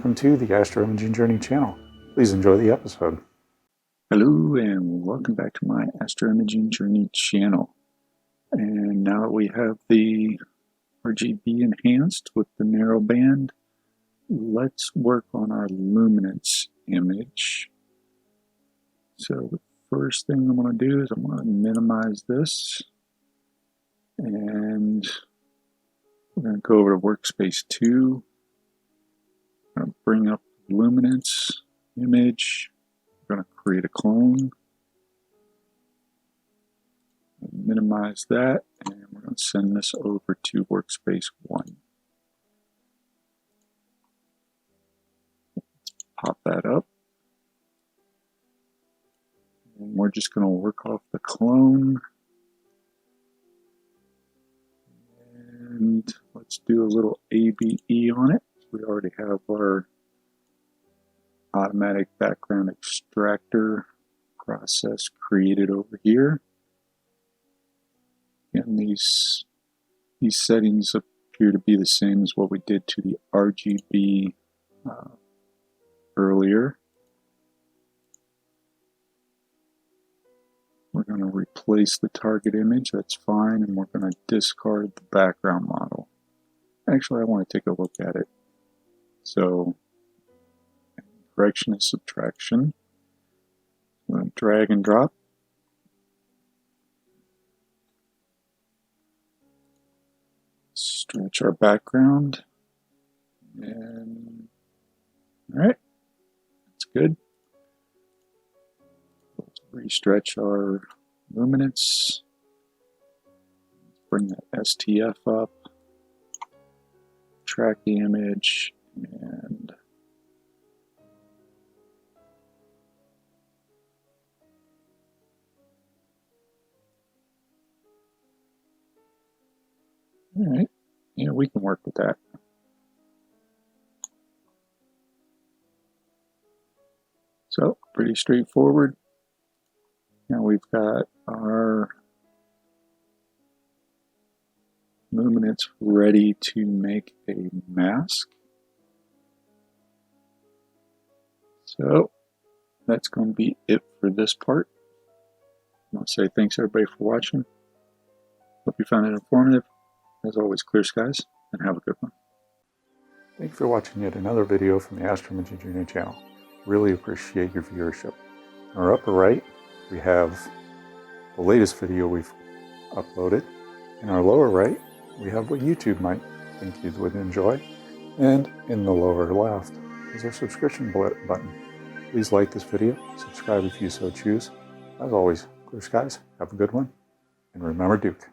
Welcome to the Astro Imaging Journey channel. Please enjoy the episode. Hello and welcome back to my Astro Imaging Journey channel. And now that we have the RGB enhanced with the narrow band, let's work on our luminance image. So the first thing I'm going to do is I'm going to minimize this, and we're going to go over to workspace 2. I'm going to bring up the luminance image. We're going to create a clone. Minimize that, and we're going to send this over to workspace 1. Pop that up. And we're just going to work off the clone. And let's do a little ABE on it. We already have our automatic background extractor process created over here. And these settings appear to be the same as what we did to the RGB earlier. We're going to replace the target image, that's fine, and we're going to discard the background model. Actually, I want to take a look at it. So, correction and subtraction. I'm going to drag and drop. Stretch our background. And, alright, that's good. Let's re-stretch our luminance. Bring that STF up. Track the image. And alright, yeah, we can work with that. So, pretty straightforward. Now we've got our luminance ready to make a mask. So, that's going to be it for this part. I want to say thanks everybody for watching. Hope you found it informative. As always, clear skies, and have a good one. Thank you for watching yet another video from the Astro Imaging Journey channel. Really appreciate your viewership. In our upper right, we have the latest video we've uploaded. In our lower right, we have what YouTube might think you would enjoy. And in the lower left is our subscription button. Please like this video, subscribe if you so choose. As always, clear skies, have a good one, and remember Duke.